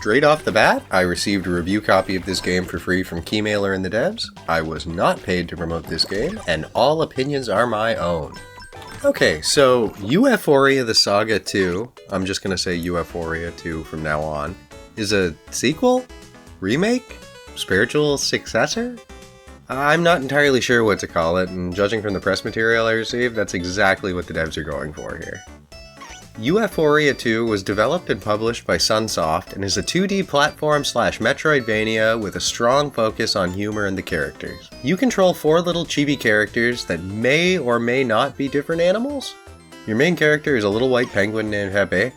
Straight off the bat, I received a review copy of this game for free from Keymailer and the devs. I was not paid to promote this game, and all opinions are my own. Okay, so Ufouria the Saga 2, I'm just gonna say Ufouria 2 from now on, is a sequel? Remake? Spiritual successor? I'm not entirely sure what to call it, and judging from the press material I received, that's exactly what the devs are going for here. Ufouria 2 was developed and published by Sunsoft and is a 2D platform/Metroidvania with a strong focus on humor and the characters. You control 4 little chibi characters that may or may not be different animals. Your main character is a little white penguin named Hebe.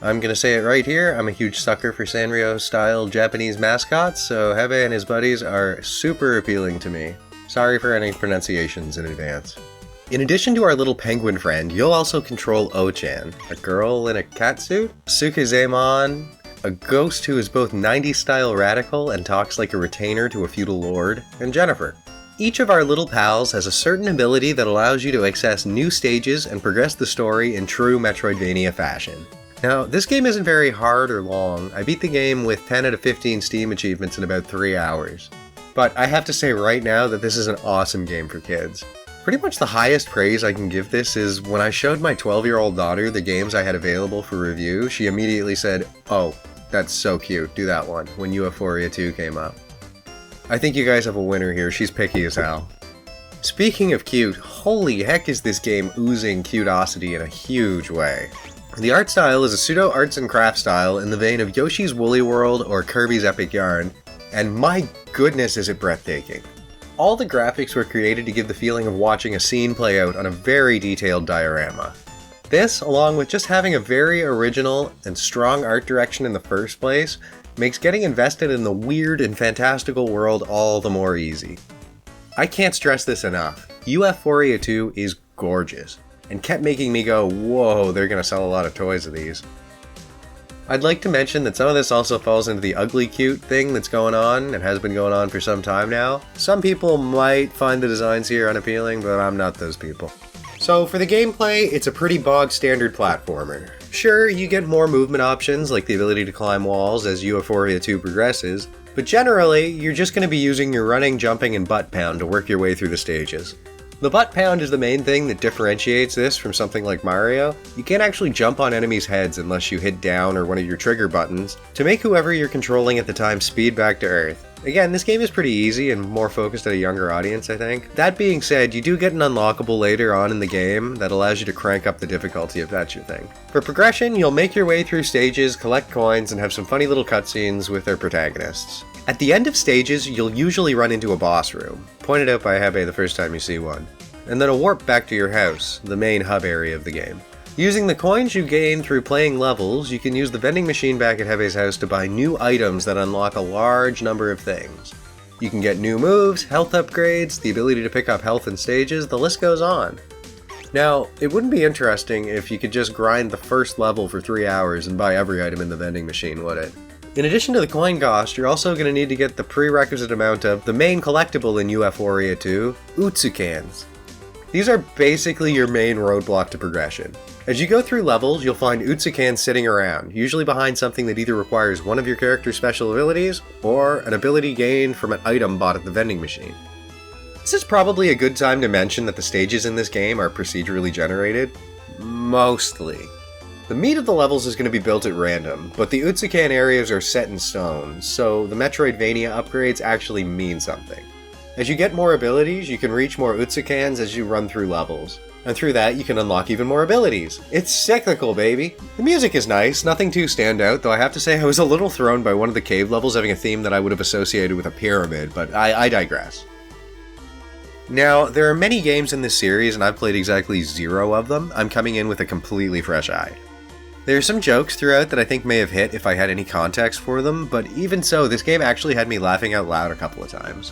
I'm gonna say it right here, I'm a huge sucker for Sanrio-style Japanese mascots, so Hebe and his buddies are super appealing to me. Sorry for any pronunciations in advance. In addition to our little penguin friend, you'll also control O-chan, a girl in a catsuit, Tsukizemon, a ghost who is both 90s style radical and talks like a retainer to a feudal lord, and Jennifer. Each of our little pals has a certain ability that allows you to access new stages and progress the story in true Metroidvania fashion. Now, this game isn't very hard or long. I beat the game with 10 out of 15 Steam achievements in about 3 hours. But I have to say right now that this is an awesome game for kids. Pretty much the highest praise I can give this is when I showed my 12-year-old daughter the games I had available for review, she immediately said, "Oh, that's so cute, do that one," when Ufouria 2 came up. I think you guys have a winner here, she's picky as hell. Speaking of cute, holy heck is this game oozing cutosity in a huge way. The art style is a pseudo arts and crafts style in the vein of Yoshi's Woolly World or Kirby's Epic Yarn, and my goodness is it breathtaking. All the graphics were created to give the feeling of watching a scene play out on a very detailed diorama. This, along with just having a very original and strong art direction in the first place, makes getting invested in the weird and fantastical world all the more easy. I can't stress this enough. Ufouria 2 is gorgeous, and kept making me go, whoa, they're gonna sell a lot of toys of these. I'd like to mention that some of this also falls into the ugly cute thing that's going on and has been going on for some time now. Some people might find the designs here unappealing, but I'm not those people. So for the gameplay, it's a pretty bog standard platformer. Sure, you get more movement options like the ability to climb walls as Ufouria 2 progresses, but generally, you're just going to be using your running, jumping, and butt pound to work your way through the stages. The butt pound is the main thing that differentiates this from something like Mario. You can't actually jump on enemies' heads unless you hit down or one of your trigger buttons to make whoever you're controlling at the time speed back to Earth. Again, this game is pretty easy and more focused at a younger audience, I think. That being said, you do get an unlockable later on in the game that allows you to crank up the difficulty if that's your thing. For progression, you'll make your way through stages, collect coins, and have some funny little cutscenes with their protagonists. At the end of stages, you'll usually run into a boss room, pointed out by Hebe the first time you see one, and then a warp back to your house, the main hub area of the game. Using the coins you gain through playing levels, you can use the vending machine back at Hebe's house to buy new items that unlock a large number of things. You can get new moves, health upgrades, the ability to pick up health in stages, the list goes on. Now, it wouldn't be interesting if you could just grind the first level for 3 hours and buy every item in the vending machine, would it? In addition to the coin cost, you're also going to need to get the prerequisite amount of the main collectible in Ufouria 2, Utsukans. These are basically your main roadblock to progression. As you go through levels, you'll find Utsukans sitting around, usually behind something that either requires one of your character's special abilities, or an ability gained from an item bought at the vending machine. This is probably a good time to mention that the stages in this game are procedurally generated. Mostly. The meat of the levels is going to be built at random, but the Utsukan areas are set in stone, so the Metroidvania upgrades actually mean something. As you get more abilities, you can reach more Utsukans as you run through levels. And through that, you can unlock even more abilities. It's cyclical, baby! The music is nice, nothing too standout, though I have to say I was a little thrown by one of the cave levels having a theme that I would have associated with a pyramid, but I digress. Now, there are many games in this series, and I've played exactly 0 of them. I'm coming in with a completely fresh eye. There are some jokes throughout that I think may have hit if I had any context for them, but even so, this game actually had me laughing out loud a couple of times.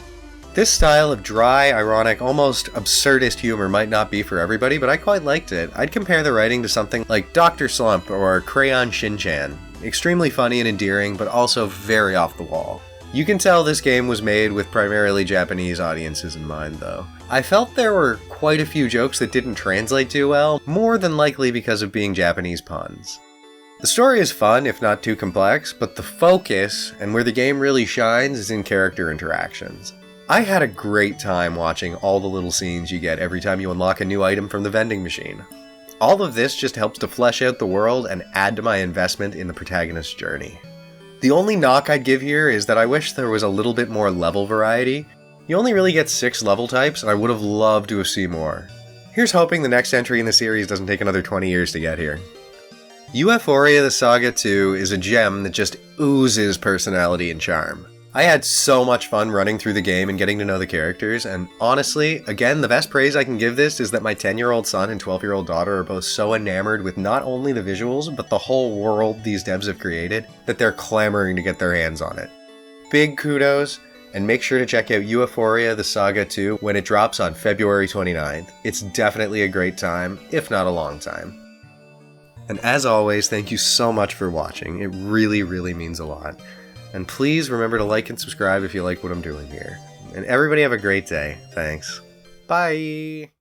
This style of dry, ironic, almost absurdist humor might not be for everybody, but I quite liked it. I'd compare the writing to something like Dr. Slump or Crayon Shin-chan. Extremely funny and endearing, but also very off the wall. You can tell this game was made with primarily Japanese audiences in mind, though. I felt there were quite a few jokes that didn't translate too well, more than likely because of being Japanese puns. The story is fun, if not too complex, but the focus, and where the game really shines, is in character interactions. I had a great time watching all the little scenes you get every time you unlock a new item from the vending machine. All of this just helps to flesh out the world and add to my investment in the protagonist's journey. The only knock I'd give here is that I wish there was a little bit more level variety. You only really get 6 level types, and I would have loved to have seen more. Here's hoping the next entry in the series doesn't take another 20 years to get here. Ufouria the Saga 2 is a gem that just oozes personality and charm. I had so much fun running through the game and getting to know the characters, and honestly, again, the best praise I can give this is that my 10-year-old son and 12-year-old daughter are both so enamored with not only the visuals, but the whole world these devs have created, that they're clamoring to get their hands on it. Big kudos, and make sure to check out Ufouria the Saga 2 when it drops on February 29th. It's definitely a great time, if not a long time. And as always, thank you so much for watching. It really, really means a lot. And please remember to like and subscribe if you like what I'm doing here. And everybody have a great day. Thanks. Bye!